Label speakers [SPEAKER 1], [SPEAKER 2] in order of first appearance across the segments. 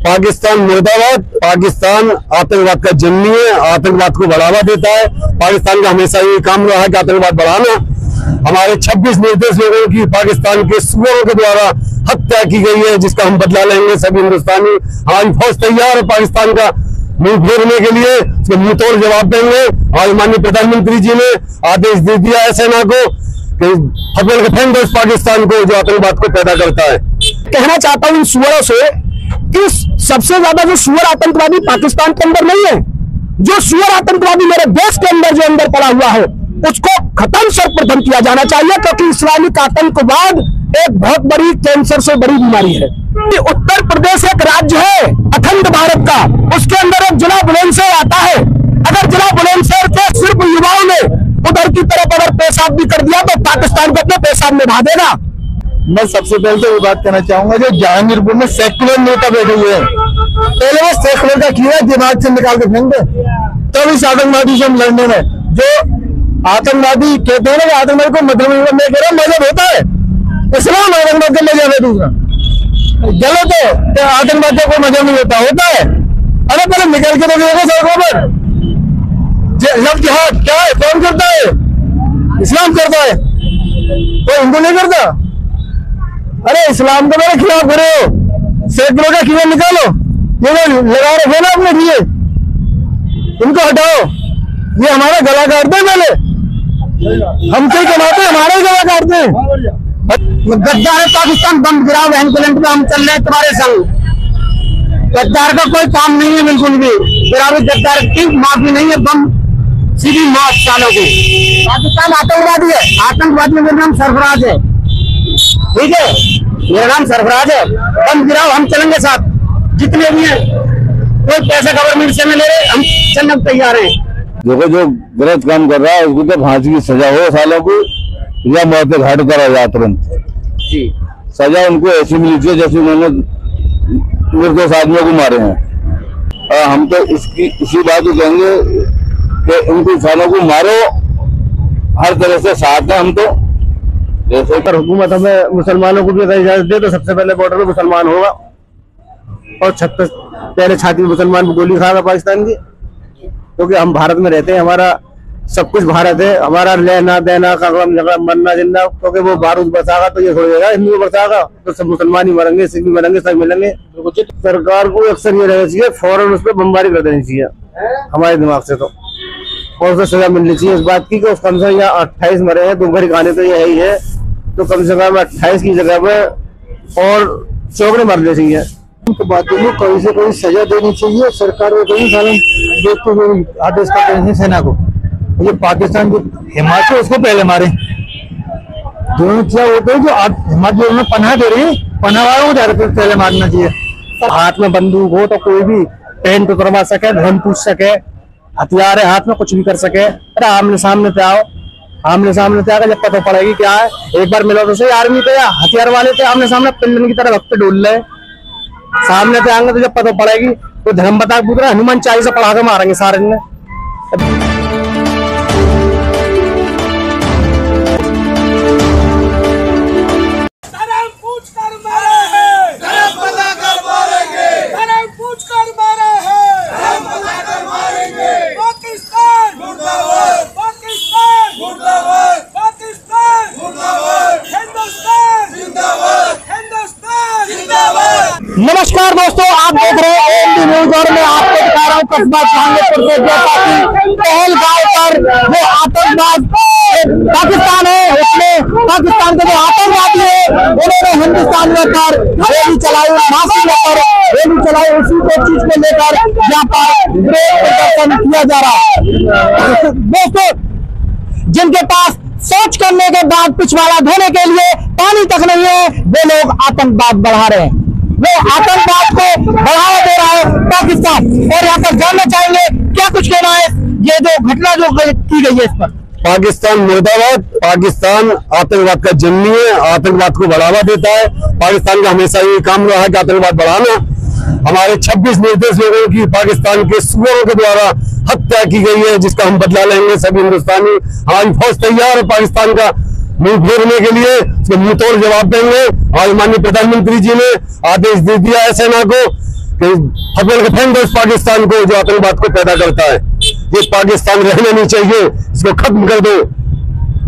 [SPEAKER 1] पाकिस्तान मुर्दाबाद। पाकिस्तान आतंकवाद का जन्मी है, आतंकवाद को बढ़ावा देता है। पाकिस्तान का हमेशा ये काम रहा है कि आतंकवाद बढ़ाना। हमारे 26 निर्दोष लोगों की पाकिस्तान के सूअरों के द्वारा हत्या की गई है, जिसका हम बदला लेंगे सभी हिंदुस्तानी। हमारी फौज तैयार है पाकिस्तान का मुंह फेरने के लिए, उसको मुंह तोड़ जवाब देंगे। आज माननीय प्रधानमंत्री जी ने आदेश दे दिया है सेना को कि हथेली के फेंक दो इस पाकिस्तान को जो आतंकवाद को पैदा करता है।
[SPEAKER 2] कहना चाहता हूं इन सुअरों से कि सबसे ज्यादा जो सुअर आतंकवादी पाकिस्तान के अंदर नहीं है, जो सुअर आतंकवादी मेरे देश के अंदर जो अंदर पड़ा हुआ है उसको खत्म सर्वप्रथम किया जाना चाहिए, क्योंकि इस्लामिक आतंकवाद एक बहुत बड़ी कैंसर से बड़ी बीमारी है। उत्तर प्रदेश एक राज्य है अखंड भारत का, उसके अंदर एक जिला बुलंदशहर आता है। अगर जिला बुलंदशहर के सिर्फ युवाओं ने उधर की तरफ अगर पेशाब भी कर दिया तो पाकिस्तान को अपने पेशाब निभा देगा।
[SPEAKER 3] मैं सबसे पहले तो ये बात कहना चाहूंगा, जो जहांगीरपुर में सेकुलर नेता बैठे हुए हैं, पहले वो सेकुलर का किया दिमाग से निकाल के फेंक दे, तब इस आतंकवादी से हम लड़ने में। जो आतंकवादी कहते हैं ना, आतंकवादी को मतलब मैं कह रहा हूँ मजहब होता है, इस्लाम आतंकवाद का मजहब है दूसरा, गलत है। आतंकवाद का कोई मजहब नहीं होता है। अरे पहले निकल के तो देखो सड़कों पर, लव जिहाद क्या है, कौन करता है? इस्लाम करता है, कोई हिंदू नहीं करता। अरे इस्लाम के मेरे खिलाफ खड़े हो, सेकुलर का कीड़ा निकालो, ये लगा रखे ना अपने लिए, इनको हटाओ। ये हमारा गला काटते हैं, पहले हमसे कमाते हमारा ही गला काटते हैं। गद्दार पाकिस्तान बम गिराओ वेंकुलेंट में, हम चल रहे हैं तुम्हारे संग। गद्दार का कोई काम नहीं है बिल्कुल भी, गिरावी गद्दार की माफी नहीं है, बम सीधी मौत सालों की। पाकिस्तान आतंकवादी है, आतंकवादी में मेरा नाम सरफराज है, ठीक है, मेरा नाम सरफराज है। बम गिराओ, हम चलेंगे साथ, जितने भी हैं। कोई पैसा गवर्नमेंट से नहीं ले रहे, हम चलने को तैयार हैं।
[SPEAKER 1] देखो जो गलत काम कर रहा है उसको तो फांसी की सजा हो सालों को, या मौत के घाट करा जाए तुरंत। सजा उनको ऐसी मिली चाहिए जैसे उन्होंने निर्दोष आदमियों को मारे हैं। और हम तो इसी बात को कहेंगे कि उनको इंसानों को मारो, हर तरह से साथ है हम तो। जैसे
[SPEAKER 3] अगर हुकूमत हमें मुसलमानों को भी अगर इजाजत दे तो सबसे पहले बॉर्डर में मुसलमान होगा, और 36 पहले छाती में मुसलमान को गोली खाएगा पाकिस्तान की, क्योंकि हम भारत में रहते हैं, हमारा सब कुछ भारत है। हमारा लेना देना कलम झगड़ा मरना जिंदा, क्योंकि वो बारूद बरसागा तो ये छोड़ेगा, हिंदू बरसागा तो सब मुसलमान ही मरेंगे, सिख भी मरेंगे, सब मिलेंगे। सरकार को अक्सर ये रहना चाहिए, फौरन उस पर बमबारी कर देनी चाहिए हमारे दिमाग से, तो और उसे सजा मिलनी चाहिए इस बात की कि कम से कम 28 मरे हैं, 2 घड़ी खाने तो ये ही है, तो कम से कम 28 की जगह पे और 100 मरने चाहिए।
[SPEAKER 4] तो बातों में कोई से कोई सजा देनी चाहिए सरकार को, कहीं सालन देखते हुए आदेश करते हैं सेना को, ये पाकिस्तान जो हिमाचल उसको पहले मारे। दोनों क्या होते हैं, जो हिमाचल में पनाह दे रही है, पनाह वालों को ज्यादा पहले मारना चाहिए।
[SPEAKER 3] हाथ में बंदूक हो तो कोई भी टेंट उतरवा सके, धन पूछ सके, हथियार है हाथ में, कुछ भी कर सके। अरे आमने सामने पे आओ, आमने सामने पे आकर जब पता पड़ेगी क्या है। एक बार मिलो तो सही, आर्मी पे या हथियार वाले थे आमने सामने पिंडन की तरह वक्त डोल रहे, सामने पे आएंगे तो जब पता पड़ेगी तो धर्म बता पूछ रहा, हनुमान चालीसा पढ़ा के मारेंगे सारे ने।
[SPEAKER 2] नमस्कार दोस्तों, आप देख रहे हैं AMD न्यूज और मैं आपको दिखा रहा हूँ कस्बा जहांगीरपुर से, जैसा कि पहलगाम पर वो आतंकवाद पाकिस्तान है, उसमें पाकिस्तान के जो आतंकवादी है उन्होंने हिंदुस्तान में कर रैली चलाई, मासी लेकर रैली चलाई, उसी को चीज को लेकर यहाँ पर विरोध प्रदर्शन किया जा रहा है। दोस्तों, जिनके पास शौच करने के बाद पिछवाड़ा धोने के लिए पानी तक नहीं है, वो लोग आतंकवाद बढ़ा रहे हैं, वो आतंकवाद को बढ़ावा दे रहा है पाकिस्तान। और यहाँ पर जानना चाहेंगे क्या कुछ कहना है ये जो घटना जो की गई है इस पर।
[SPEAKER 1] पाकिस्तान मुर्दाबाद। पाकिस्तान आतंकवाद का जन्मी है, आतंकवाद को बढ़ावा देता है। पाकिस्तान का हमेशा ये काम रहा है कि आतंकवाद बढ़ाना। हमारे 26 निर्दोष लोगों की पाकिस्तान के सूअरों के द्वारा हत्या की गई है, जिसका हम बदला लेंगे सभी हिंदुस्तानी। हमारी फौज तैयार है पाकिस्तान का मुंह फेरने के लिए, उसको मुंह तोड़ जवाब देंगे। आज माननीय प्रधानमंत्री जी ने आदेश दे दिया है सेना को कि फतेह के फेंक दो इस पाकिस्तान को जो आतंकवाद को पैदा करता है। ये पाकिस्तान रहना नहीं चाहिए, इसको खत्म कर दो।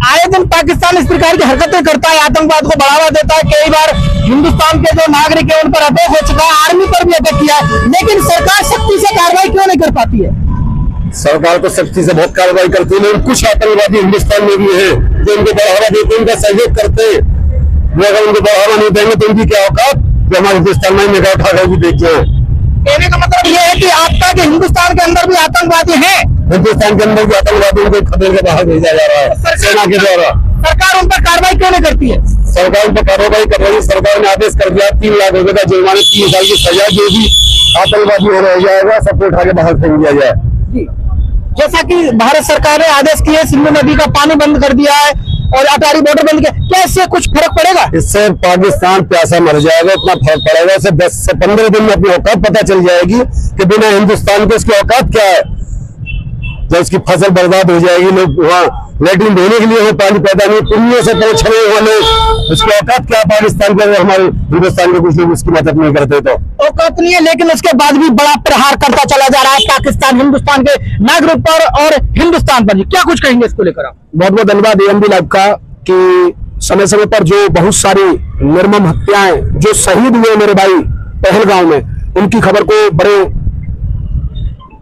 [SPEAKER 2] आए दिन पाकिस्तान इस प्रकार की हरकतें करता है, आतंकवाद को बढ़ावा देता है। कई बार हिंदुस्तान के जो नागरिक है उन पर अटैक हो चुका है, आर्मी पर भी अटैक किया है, लेकिन सरकार सख्ती से कार्रवाई क्यों नहीं कर पाती है?
[SPEAKER 1] सरकार तो सख्ती से बहुत कार्रवाई करती है, लेकिन कुछ आतंकवादी हिंदुस्तान में भी है जो उनको बढ़ावा देते, उनका सहयोग करते। वो अगर उनको बढ़ावा नहीं देंगे तो उनकी क्या औकात जो हमारे हिंदुस्तान में निगाह उठाकर भी देखते हैं।
[SPEAKER 2] कहने का मतलब ये है कि आपका कि हिंदुस्तान के अंदर भी आतंकवादी हैं,
[SPEAKER 1] हिंदुस्तान के अंदर भी आतंकवादियों को खतरे के बाहर भेजा जा रहा है सेना के द्वारा।
[SPEAKER 2] सरकार उन पर कार्रवाई क्यों नहीं करती है?
[SPEAKER 1] सरकार उन पर कार्रवाई कर रही है। सरकार ने आदेश कर दिया 3 लाख रुपए का जुर्माना, 3 साल की सजा, जो भी आतंकवादी हो रह जाएगा सबको उठा के बाहर फेंक दिया जाए।
[SPEAKER 2] जैसा कि भारत सरकार ने आदेश किए, सिंधु नदी का पानी बंद कर दिया है और अटारी बॉर्डर बंद किया, क्या इससे कुछ फर्क पड़ेगा?
[SPEAKER 1] इससे पाकिस्तान प्यासा मर जाएगा, इतना फर्क पड़ेगा। इससे 10 से 15 दिन में अपनी औकात पता चल जाएगी कि बिना हिंदुस्तान के इसकी औकात क्या है। जब इसकी फसल बर्बाद हो जाएगी, लोग वहाँ लेटरिन धोने के लिए वो पानी पैदा नहीं, पुण्य से पहुंच रहे हुए लोग, उसकी औकात क्या पाकिस्तान के? हमारे हिंदुस्तान के कुछ लोग उसकी मदद नहीं करते तो
[SPEAKER 2] औकात नहीं है, लेकिन उसके बाद भी बड़ा प्रहार करता चला जा रहा है पाकिस्तान हिंदुस्तान के नागरिक पर और हिंदुस्तान पर। क्या कुछ कहेंगे इसको लेकर आप?
[SPEAKER 3] बहुत बहुत धन्यवाद AMD लाइव का कि समय समय पर जो बहुत सारी निर्मम हत्याएं जो शहीद हुए मेरे भाई पहलगांव में, उनकी खबर को बड़े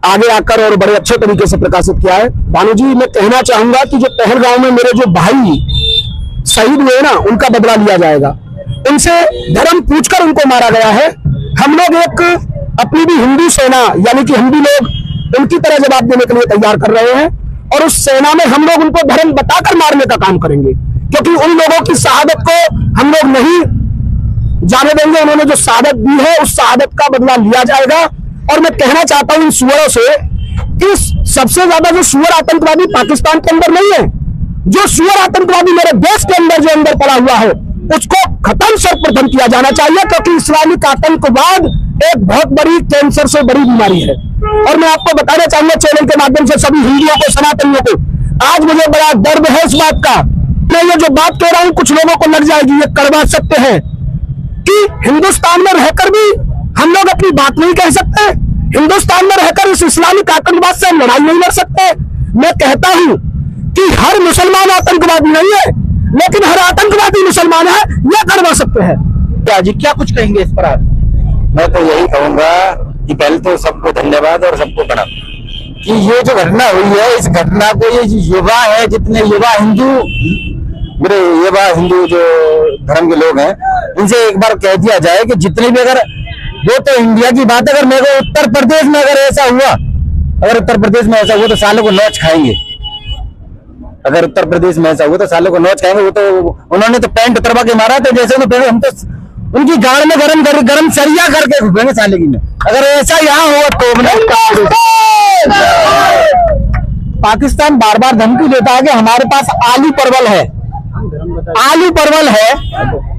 [SPEAKER 3] आगे आकर और बड़े अच्छे तरीके से प्रकाशित किया है। भानु जी, मैं कहना चाहूंगा कि जो पहलगांव में मेरे जो भाई शहीद हुए ना, उनका बदला लिया जाएगा। उनसे धर्म पूछकर उनको मारा गया है। हम लोग एक अपनी भी हिंदू सेना यानी कि हिंदू लोग उनकी तरह जवाब देने के लिए तैयार कर रहे हैं, और उस सेना में हम लोग उनको धर्म बताकर मारने का काम करेंगे, क्योंकि उन लोगों की शहादत को हम लोग नहीं जाने देंगे। उन्होंने जो शहादत दी है उस शहादत का बदला लिया जाएगा। और मैं कहना चाहता हूं इन सुअरों से कि सबसे ज्यादा जो सुअर आतंकवादी पाकिस्तान के अंदर नहीं है, जो सुअर आतंकवादी मेरे देश के अंदर जो अंदर पड़ा हुआ है उसको खत्म सर्वप्रथम किया जाना चाहिए, क्योंकि इस्लामिक आतंकवाद एक बहुत बड़ी कैंसर से बड़ी बीमारी है। और मैं आपको बताना चाहूंगा चैनल के माध्यम से सभी हिंदुओं को, सनातनियों को, आज मुझे बड़ा दर्द है इस बात का। मैं ये जो बात कह रहा हूं कुछ लोगों को लग जाएगी, ये कड़वा सत्य है कि हिंदुस्तान में रहकर भी हम लोग अपनी बात नहीं कह सकते, हिंदुस्तान में रहकर इस इस्लामिक आतंकवाद से लड़ाई नहीं लड़ सकते। मैं कहता हूं कि हर मुसलमान आतंकवादी नहीं है, लेकिन हर आतंकवादी मुसलमान है, यह कड़वा सत्य है।
[SPEAKER 2] क्या जी, क्या कुछ कहेंगे इस पर आप?
[SPEAKER 4] मैं तो यही कहूंगा कि पहले तो सबको धन्यवाद और सबको प्रणाम कि ये जो घटना हुई है, इस घटना को ये युवा है, जितने युवा हिंदू, मेरे युवा हिंदू जो धर्म के लोग हैं, इनसे एक बार कह दिया जाए कि जितने भी, अगर वो तो इंडिया की बात है, अगर मेरे को उत्तर प्रदेश में अगर ऐसा हुआ, अगर उत्तर प्रदेश में ऐसा हुआ तो सालों को नौच खाएंगे। अगर उत्तर प्रदेश में ऐसा हुआ तो सालों को नौच खाएंगे। वो तो उन्होंने तो पैंट उतरवा के मारा था, जैसे हम तो उनकी गाड़ में गरम सरिया करके घुपेंगे साले की में। अगर ऐसा यहाँ हुआ तो
[SPEAKER 2] पाकिस्तान बार बार धमकी देता है कि हमारे पास आलू परवल है, आलू परवल है,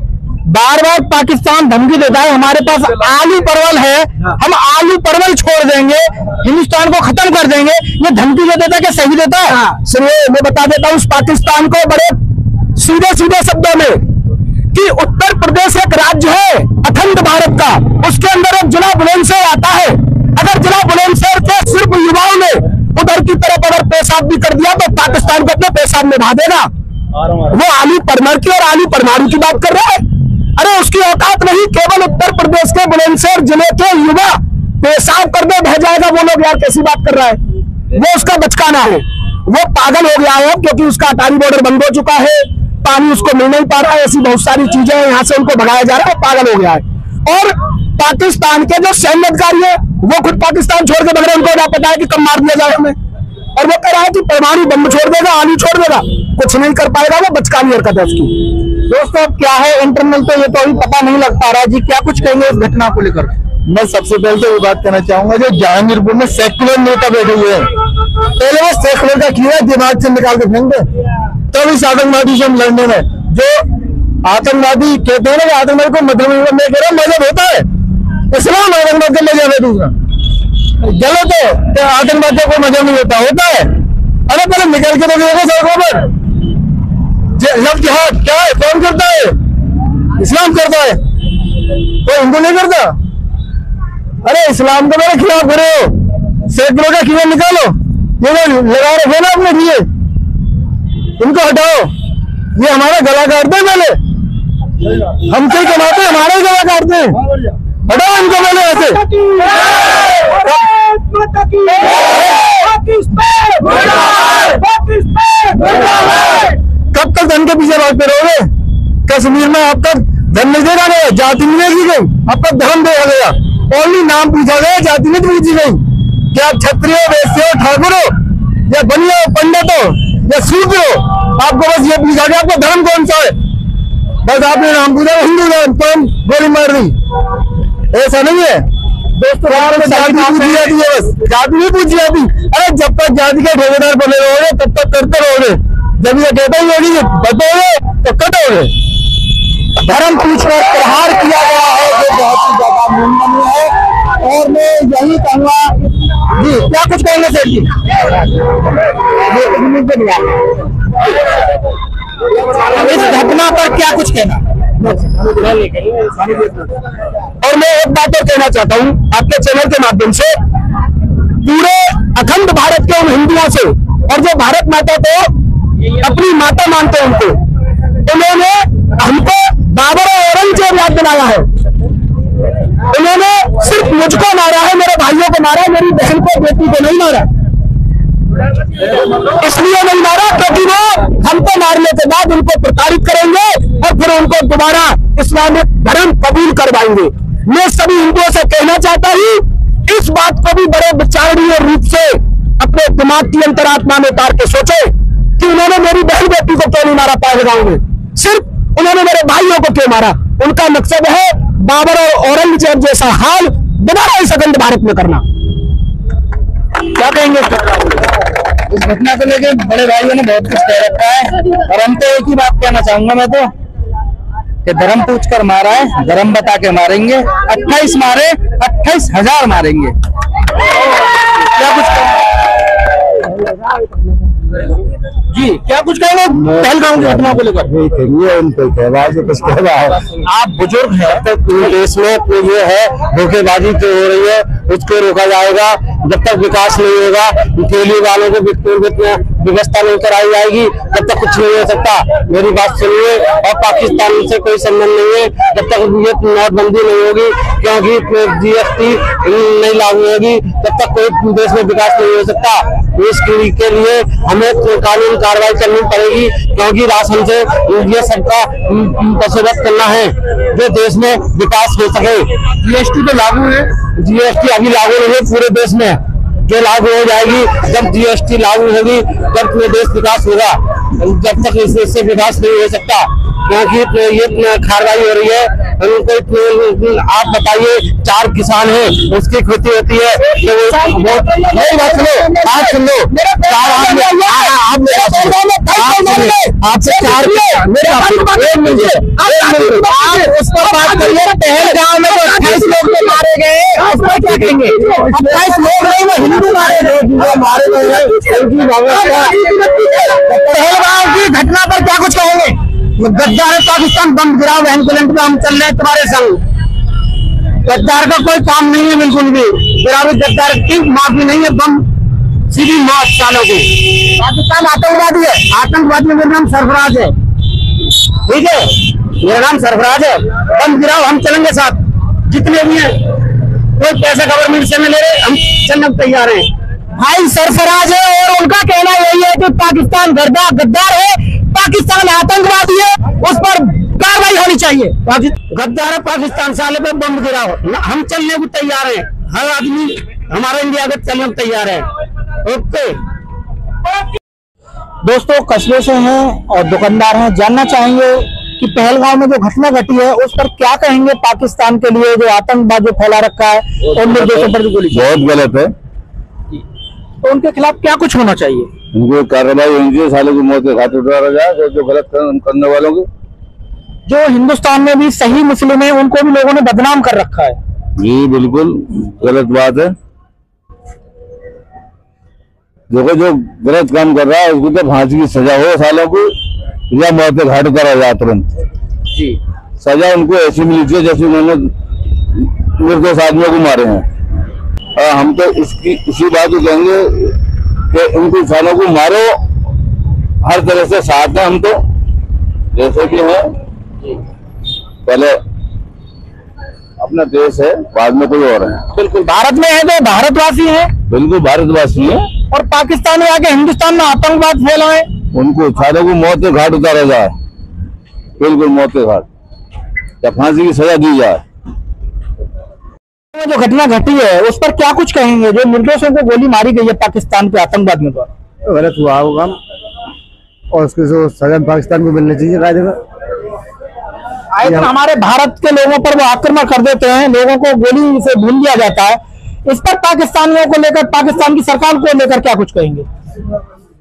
[SPEAKER 2] बार बार पाकिस्तान धमकी देता है हमारे पास आलू परवल है, हम आलू परवल छोड़ देंगे, हिंदुस्तान को खत्म कर देंगे। ये धमकी जो देता है कि सही देता है?
[SPEAKER 3] सुनिए, मैं बता देता हूं उस पाकिस्तान को बड़े सीधे सीधे शब्दों में कि उत्तर प्रदेश एक राज्य है अखंड भारत का, उसके अंदर एक जिला बुलंदशहर आता है। अगर जिला बुलंदशहर के सिर्फ युवाओं ने उधर की तरफ अगर पेशाब भी कर दिया तो पाकिस्तान को अपने पेशाब निभा देगा। वो आलू परमर की और आलू परमाणु की बात कर रहा है। अरे उसकी औकात नहीं, केवल उत्तर प्रदेश के बुलंदशहर जिले के युवा पेशाब करने बह जाएगा। वो लोग यार कैसी बात कर रहा है, वो उसका बचकाना है, वो पागल हो गया है, क्योंकि उसका अटारी बॉर्डर बंद हो चुका है, पानी उसको मिल नहीं पा रहा है, ऐसी बहुत सारी चीजें हैं, यहाँ से उनको भगाया जा रहा है, पागल हो गया है। और पाकिस्तान के जो सैन्य अधिकारी है वो खुद पाकिस्तान छोड़ के बग रहे, उनको क्या पता है कि कब मार दिया जाए हमें, और वो कह रहा है कि परमाणु बम छोड़ देगा, आलू छोड़ देगा, कुछ नहीं कर पाएगा, वो बचकानी हरकत है उसकी।
[SPEAKER 2] दोस्तों क्या है इंटरनल तो ये तो अभी पता नहीं लग पा रहा है जी, क्या कुछ कहेंगे इस घटना को लेकर?
[SPEAKER 4] मैं सबसे पहले तो ये बात कहना चाहूंगा, जो जहांगीरपुर में सेक्युलर नेता बैठे हुए हैं, पहले वो सेक्युलर का किया दिमाग से निकाल के फेंक दे, तब इस आतंकवादी से हम लड़ने में। जो आतंकवादी कहते हैं ना, आतंकवादी को मतलब मैं कह रहा हूँ मजहब होता है, इस्लाम आतंकवाद का मजहब है, दूसरा गलत है, तो आतंकवादियों को मजहब नहीं होता है। अरे पहले निकल के तो देखो सड़कों पर, लव जिहाद क्या है, कौन करता है? इस्लाम करता है, कोई हिंदू नहीं करता।
[SPEAKER 3] अरे इस्लाम को मेरे खिलाफ खड़े हो, सैकड़ों का कीड़ा निकालो, ये लगा रखे ना अपने लिए, इनको हटाओ। ये हमारा गला काटते हैं, पहले हमसे ही कमाते, हमारा ही गला काटते हैं, हटाओ इनको पहले ऐसे। कब तक धन के पीछे भागते रहोगे? कश्मीर में अब तक धन नहीं देखा गया, जाति नहीं देखी गई, अब तक धर्म देखा गया, ओनली नाम पूछा गया, जाति नहीं पूछी गई। क्या क्षत्रिय हो, वैश्य हो, ठाकुर हो, या बनिया हो, पंडित हो, या शूद्र हो, आपको बस ये पूछा गया आपका धर्म कौन सा है, बस आपने नाम पूछा हिंदू धर्म, तो हम गोली मार दी। ऐसा नहीं है दोस्तों, जाति पूछी जाती है, बस जाति नहीं पूछी जाती। अरे जब तक जाति के ठेकेदार बने रहोगे तब तक करते रहोगे, जब ये कहते ही होगी बतोगे तो कटोगे। धर्म पूछकर प्रहार किया गया है जो बहुत ही ज्यादा निंदनीय है, और मैं यही कहूँगा जी, क्या कुछ कहेंगे सर जी? इस घटना पर क्या कुछ कहना? और मैं एक बात और कहना चाहता हूँ आपके चैनल के माध्यम से, पूरे अखंड भारत के उन हिंदुओं से, और जो भारत माता को अपनी माता मानते हैं उनको, उन्होंने हमको बाबर और औरंगजेब याद दिलाया है। उन्होंने सिर्फ मुझको मारा है, मेरे भाइयों को मारा, मेरी बहन को, बेटी को नहीं मारा। इसलिए नहीं मारा क्योंकि वो हमको मारने के बाद उनको प्रताड़ित करेंगे और फिर उनको दोबारा इस्लामिक धर्म कबूल करवाएंगे। मैं सभी हिंदुओं से कहना चाहता हूँ, इस बात को भी बड़े विचारणीय रूप से अपने दिमाग की अंतरात्मा में उतार के सोचे कि उन्होंने मेरी बहन बेटी को क्यों नहीं मारा पहलगाम में, सिर्फ उन्होंने मेरे भाइयों को क्यों मारा। उनका मकसद है बाबर और औरंगजेब जैसा हाल दोबारा इस अखंड भारत में करना। क्या कहेंगे इस घटना को लेकर? बड़े भाइयों ने बहुत कुछ कह रखा है, और हम तो एक ही बात कहना चाहूंगा मैं तो, कि धर्म पूछ कर मारा है, धर्म बता के मारेंगे। 28 मारे, 28,000 मारेंगे। क्या कुछ जी, क्या कुछ कहेंगे पहलगाम की घटना को लेकर? आप बुजुर्ग हैं,
[SPEAKER 1] तक पूरे देश में ये है धोखेबाजी तो हो रही है, उसको रोका जाएगा। जब तक विकास नहीं होगा, ठेली वालों को व्यवस्था नहीं कराई जाएगी, तब तक कुछ नहीं हो सकता। मेरी बात सुनिए, और पाकिस्तान से कोई संबंध नहीं है जब तक ये नोटबंदी नहीं होगी, क्योंकि GST नहीं लागू होगी, तब तक कोई देश में विकास नहीं हो सकता। इसके लिए हमें कानून कार्रवाई करनी पड़ेगी, क्योंकि राशन से ये सबका बंदोबस्त करना है जो देश में विकास हो सके। GST तो लागू है, GST अभी लागू नहीं है पूरे देश में, जो लागू हो जाएगी जब GST लागू होगी तब पूरे देश विकास होगा। जब तक इससे विकास नहीं हो सकता, क्योंकि ये कार्रवाई हो रही है। उनको आप बताइए, 4 किसान हैं, उसकी खेती होती है, नहीं बात सुनो, आप सुन लो, आपसे 4 उस पर बात करिए। पहलगाम में तो 28 लोग तो मारे गए, उस पर क्या कहेंगे? 28 लोग नहीं, वो हिंदू मारे गए। पहलगाम की घटना पर क्या कुछ कहेंगे? गद्दार पाकिस्तान बम गिराओ, बहन को में हम चल रहे हैं तुम्हारे संग। गद्दार का कोई काम नहीं है बिल्कुल भी, गिरावी गद्दार की माफी नहीं है, बम सीधी मौत सालों की। पाकिस्तान आतंकवादी है, आतंकवादी में मेरा नाम सरफराज है, ठीक है, मेरा नाम सरफराज है। बम गिराओ, हम चलेंगे साथ, जितने भी हैं। कोई पैसा गवर्नमेंट से नहीं ले रहे, हम चलने को तैयार हैं। भाई सरफराज है, और उनका कहना यही है कि पाकिस्तान गद्दार है, पाकिस्तान आतंकवादी है, उस पर कार्रवाई होनी चाहिए। गद्दार है पाकिस्तान, साले पे बम गिराओ, हम चलने को तैयार हैं। हर आदमी हमारा इंडिया के चलने को तैयार है। ओके
[SPEAKER 2] दोस्तों, कस्बे से हैं और दुकानदार हैं, जानना चाहेंगे कि पहलगाम में जो घटना घटी है उस पर क्या कहेंगे? पाकिस्तान के लिए जो आतंकवाद जो फैला रखा है और निर्देशों पर गोली,
[SPEAKER 3] बहुत गलत है।
[SPEAKER 2] तो उनके खिलाफ क्या कुछ होना चाहिए?
[SPEAKER 3] उनको कार्रवाई होनी चाहिए, सालों की मौत के घाट उतारा जाए जो गलत करने वालों की।
[SPEAKER 2] जो हिंदुस्तान में भी सही मुस्लिम है उनको भी लोगों ने बदनाम कर रखा है।
[SPEAKER 3] जी बिल्कुल गलत बात है। देखो, जो गलत काम कर रहा है उसको तो फांसी की सजा हो सालों को, या मौत के घाट उतारा जाए तुरंत।
[SPEAKER 2] जी,
[SPEAKER 3] सजा उनको ऐसी मिली चाहिए जैसे उन्होंने निर्दोष आदमियों को मारे हैं। हम तो इसी बात को कहेंगे कि इन किसानों को मारो, हर तरह से साथ हैं हम तो, जैसे कि है पहले अपना देश है, बाद में कोई और है।
[SPEAKER 2] बिल्कुल, भारत में है तो भारतवासी है,
[SPEAKER 3] बिल्कुल भारतवासी है,
[SPEAKER 2] और पाकिस्तानी आके हिंदुस्तान में आतंकवाद फैलाए,
[SPEAKER 3] उनको सारों को मौत के घाट उतारा जाए, बिल्कुल मौत के घाट, या फांसी की सजा दी जाए।
[SPEAKER 2] जो घटना घटी है उस पर क्या कुछ कहेंगे? जो निर्दोषों को गोली मारी गई है पाकिस्तान के आतंकवादियों द्वारा,
[SPEAKER 1] गलत हुआ वो काम, और उसकी जो सजा पाकिस्तान को मिलनी चाहिए कायदे में।
[SPEAKER 2] आए दिन हमारे भारत के लोगों पर वो आक्रमण कर देते हैं, लोगों को गोली से भून दिया जाता है, इस पर पाकिस्तानियों को लेकर, पाकिस्तान की सरकार को लेकर क्या कुछ कहेंगे?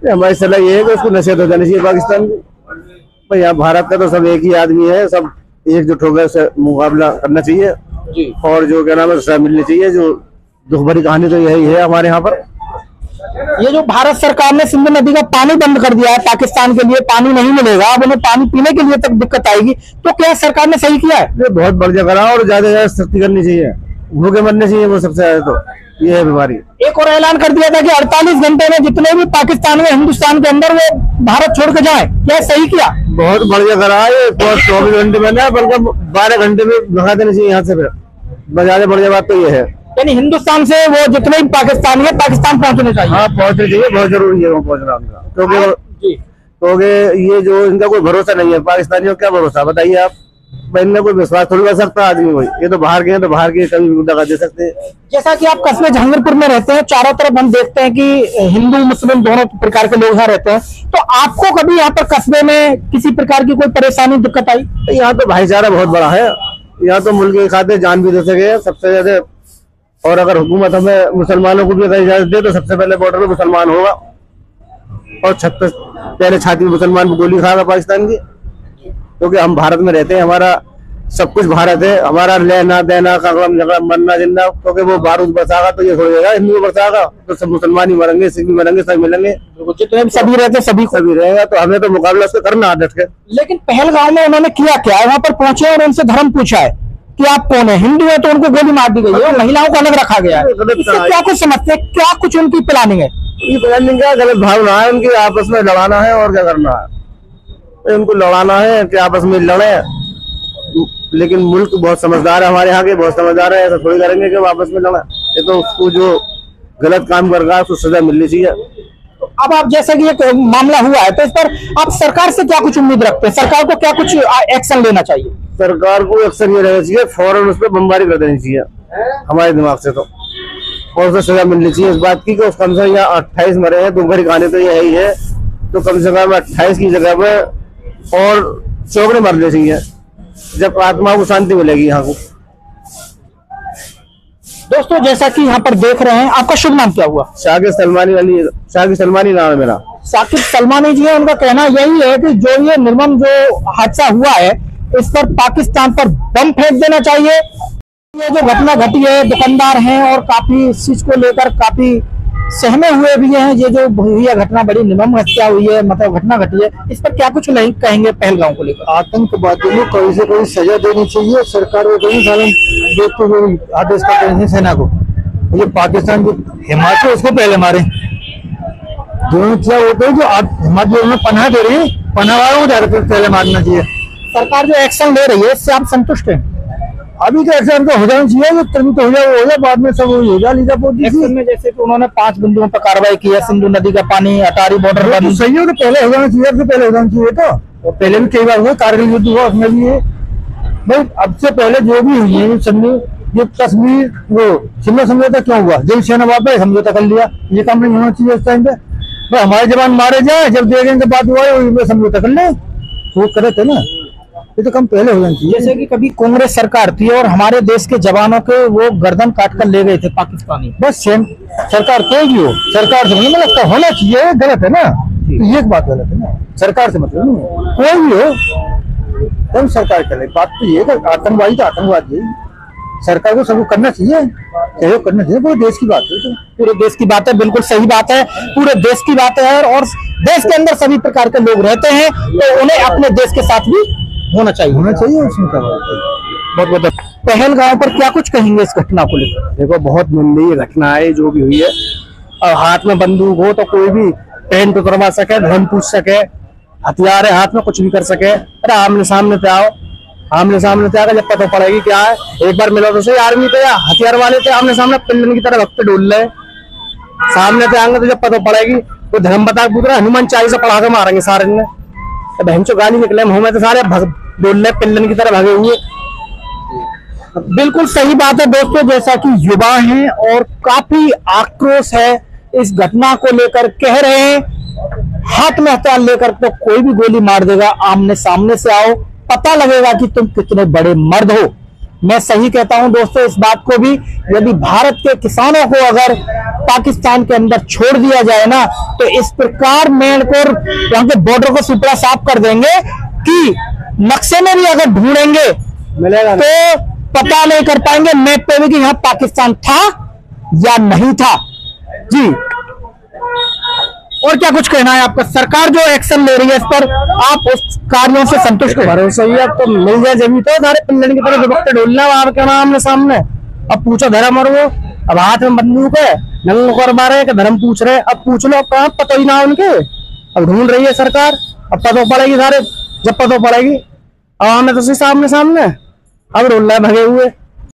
[SPEAKER 1] हमारी सलाह ये है कि उसको नसीहत हो जानी चाहिए पाकिस्तान की। भाई यहाँ भारत का तो सब एक ही आदमी है, सब एकजुट होकर से मुकाबला करना चाहिए
[SPEAKER 2] जी।
[SPEAKER 1] और जो क्या नाम है सजा मिलनी चाहिए। जो दुख भरी कहानी तो यही है हमारे यहाँ पर।
[SPEAKER 2] ये जो भारत सरकार ने सिंधु नदी का पानी बंद कर दिया है, पाकिस्तान के लिए पानी नहीं मिलेगा, अब उन्हें पानी पीने के लिए तक दिक्कत आएगी, तो क्या सरकार ने सही किया है?
[SPEAKER 1] ये बहुत बढ़िया करा, और ज्यादा से ज्यादा सख्ती करनी चाहिए, भूखे मरने चाहिए वो सबसे ज्यादा, तो ये है बीमारी।
[SPEAKER 2] एक और ऐलान कर दिया था कि 48 घंटे में जितने भी पाकिस्तानी हिंदुस्तान के अंदर वो भारत छोड़ के जाए, क्या सही किया?
[SPEAKER 1] बहुत बढ़िया करा है, 24 घंटे में ना, बल्कि 12 घंटे में भगा देना चाहिए यहाँ से। फिर ज्यादा बढ़िया बात तो ये है,
[SPEAKER 2] यानी हिंदुस्तान से वो जितने भी पाकिस्तानी है पाकिस्तान पहुंचने चाहिए।
[SPEAKER 1] हाँ पहुंचने चाहिए, बहुत जरूरी है वो पहुंचना उनका, क्योंकि ये जो इनका कोई भरोसा नहीं है, पाकिस्तानियों का क्या भरोसा बताइए आप? इनमें कोई विश्वास थोड़ी कर सकता आदमी कोई, ये तो बाहर के हैं, तो बाहर के कभी भी दगा दे सकते हैं।
[SPEAKER 2] जैसा कि आप कस्बे जहांगीरपुर में रहते हैं, चारों तरफ हम देखते हैं कि हिंदू मुस्लिम दोनों प्रकार के लोग यहाँ रहते हैं, तो आपको कभी यहाँ पर कस्बे में किसी प्रकार की कोई परेशानी दिक्कत आई?
[SPEAKER 1] यहाँ तो भाईचारा बहुत बड़ा है, यहाँ तो मुल्क के खातिर जान भी दे सके सबसे ज्यादा। और अगर हुकूमत हमें मुसलमानों को भी अगर इजाजत दे तो सबसे पहले बॉर्डर पे मुसलमान होगा, और पहले छाती में मुसलमान को गोली खाएगा पाकिस्तान की, क्योंकि हम भारत में रहते हैं, हमारा सब कुछ भारत है, हमारा लेना देना कलम झगड़ा मरना जिंदा, क्योंकि वो बारूद बरसागा तो ये छोड़ेगा, हिंदू बरसागा तो सब मुसलमान ही मरेंगे, सिख भी मरेंगे, सब मिलेंगे,
[SPEAKER 2] जितने सभी रहते सभी
[SPEAKER 1] रहेगा, तो हमें तो मुकाबला उसका करना डट के।
[SPEAKER 2] लेकिन पहलगांव में उन्होंने किया क्या? वहां पर पहुंचे और उनसे धर्म पूछा है कि आप कौन है, हिंदू है, तो उनको गोली मार दी गई है, महिलाओं को अलग रखा गया है, इससे क्या कुछ समझते हैं? क्या कुछ उनकी प्लानिंग है?
[SPEAKER 1] ये प्लानिंग क्या, गलत भावना है उनकी, आपस में लड़ाना है और क्या करना है, उनको लड़ाना है कि आपस में लड़े। लेकिन मुल्क बहुत समझदार है, हमारे यहाँ के बहुत समझदार है, ऐसा थोड़ी करेंगे कि वो आपस में लड़े। ये तो उसको जो गलत काम कर रहा है उसको सजा मिलनी चाहिए।
[SPEAKER 2] अब आप जैसा कि एक मामला हुआ है, तो इस पर आप सरकार से क्या कुछ उम्मीद रखते हैं? सरकार को क्या कुछ एक्शन लेना चाहिए?
[SPEAKER 1] सरकार को अक्सर ये रहना चाहिए, फौरन उस पर बमबारी कर देनी चाहिए हमारे दिमाग से, तो और उसे सजा मिलनी चाहिए इस बात की कि उस कम से कम यहाँ 28 मरे हैं, दुख भरी कहानी तो ये है ही है, तो कम से कम 28 की जगह पे और चौगड़े मरने चाहिए, जब आत्मा को शांति मिलेगी यहाँ को।
[SPEAKER 2] दोस्तों जैसा कि यहाँ पर देख रहे हैं, आपका शुभ नाम क्या हुआ?
[SPEAKER 1] शाकिब सलमानी नाम है मेरा।
[SPEAKER 2] शाकिब सलमानी जी है, उनका कहना यही है कि जो ये निर्मम जो हादसा हुआ है, इस पर पाकिस्तान पर बम फेंक देना चाहिए। ये जो घटना घटी है, दुकानदार हैं और काफी इस चीज को लेकर काफी सहमे हुए भी हैं। ये जो हुई है घटना, बड़ी निर्मम हत्या हुई है, मतलब घटना घटी है, इस पर क्या कुछ नहीं कहेंगे पहलगांव को लेकर?
[SPEAKER 4] आतंकवादियों को कोई से कोई सजा देनी चाहिए, सरकार को कोई सालन देखते हुए आदेश करते हैं सेना को, ये पाकिस्तान जो हिमाचल उसको पहले मारे। दोनों क्या होते हैं, जो हिमाचल में पनाह दे रही है, पनाह वालों को ज्यादा पहले मारना चाहिए।
[SPEAKER 2] सरकार जो एक्शन ले रही है इससे आप संतुष्ट हैं?
[SPEAKER 4] अभी तो एक्शन तो हो जाना चाहिए, जो तुरंत हो जाए वो हो जाए, बाद में सब हो जाए लीजा पोती।
[SPEAKER 2] एक्शन में जैसे कि उन्होंने 5 बिंदुओं पर कार्रवाई की है, सिंधु नदी का पानी, अटारी बॉर्डर
[SPEAKER 4] तो सही हो, तो पहले हो जाना चाहिए, अब से पहले हो जाना चाहिए। तो पहले भी कई बार हुआ, कारगिल युद्ध हुआ, उसमें भी है भाई। अब से पहले जो भी हुई है, ये कश्मीर वो शिमला समझौता क्यों हुआ, जब सेना वापस समझौता कर लिया, ये काम नहीं होना चाहिए उस टाइम पे। भाई हमारे जवान मारे जाए, जब देखेंगे बात हुआ है समझौता कर ले, वो करे थे ना, ये तो कम पहले हो जाना चाहिए।
[SPEAKER 2] जैसे कि कभी कांग्रेस सरकार थी और हमारे देश के जवानों के वो गर्दन काट कर ले गए थे पाकिस्तानी,
[SPEAKER 4] बस सेम सरकार कोई भी हो, सरकार से मुझे लगता होना चाहिए, गलत है ना, तो ये बात गलत है ना, सरकार से मतलब नहीं, कोई भी हो कौन सरकार करे, बात तो ये आतंकवादी तो आतंकवादी है, सरकार को सबको करना चाहिए, सहयोग करना चाहिए, पूरे देश की बात है, तो
[SPEAKER 2] पूरे देश की बात है, बिल्कुल सही बात है, पूरे देश की बात है। और देश के अंदर सभी प्रकार के लोग रहते हैं, तो उन्हें अपने देश के साथ भी होना चाहिए
[SPEAKER 4] उसमें क्या बात है।
[SPEAKER 2] बहुत बहुत पहलगांव पर क्या कुछ कहेंगे इस घटना को लेकर?
[SPEAKER 1] देखो, बहुत निंदनीय घटना है जो भी हुई है। और हाथ में बंदूक हो तो कोई भी ट्रेन पे करवा सके, धर्म पूछ सके, हथियार है हाथ में, कुछ भी कर सके। अरे आमने सामने पे आओ, आमने सामने पे आकर जब पता पड़ेगी क्या है। एक बार मिलो तो सही आर्मी पे या हथियार वाले थे, आमने सामने पिल्लन की तरह वक्त डोल रहे। सामने पे आएंगे तो जब पता पड़ेगी तो धर्म बता पूछ रहा, हनुमान चालीसा पढ़ा के मारेंगे सारे ने। तो बहन चो गाली निकले मुंह में तो सारे डोल रहे, पिल्लन की तरह भागे हुए।
[SPEAKER 2] बिल्कुल सही बात है दोस्तों, जैसा कि युवा हैं और काफी आक्रोश है इस घटना को लेकर, कह रहे हैं हाथ में हथियार लेकर तो कोई भी गोली मार देगा, आमने सामने से आओ, पता लगेगा कि तुम कितने बड़े मर्द हो। मैं सही कहता हूं दोस्तों इस बात को भी, यदि भारत के किसानों को अगर पाकिस्तान के अंदर छोड़ दिया जाए ना, तो इस प्रकार मेंढकोर वहां के बॉर्डर को सुपड़ा साफ कर देंगे कि नक्शे में भी अगर ढूंढेंगे
[SPEAKER 1] मिलेगा
[SPEAKER 2] तो पता नहीं कर पाएंगे मैप पे भी कि यहाँ पाकिस्तान था या नहीं था। जी, और क्या कुछ कहना है आपका? सरकार जो एक्शन ले रही है इस पर आप उस कार्यों से संतुष्ट हो?
[SPEAKER 1] भरोसा ही है, अब तो मिल जाए जब तो सारे पिल्लन की तरह दुबकते डोलना वहां के आमने सामने। अब पूछो धर्म और वो, अब हाथ में बंदूक है, नंग कर मारे कि धर्म पूछ रहे। अब पूछ लो, अब कहाँ पता ही ना उनके। अब ढूंढ रही है सरकार, अब पता पड़ेगी सारे, जब पता पड़ेगी। अब हमें तो सामने सामने अब रोल रहा है भगे हुए।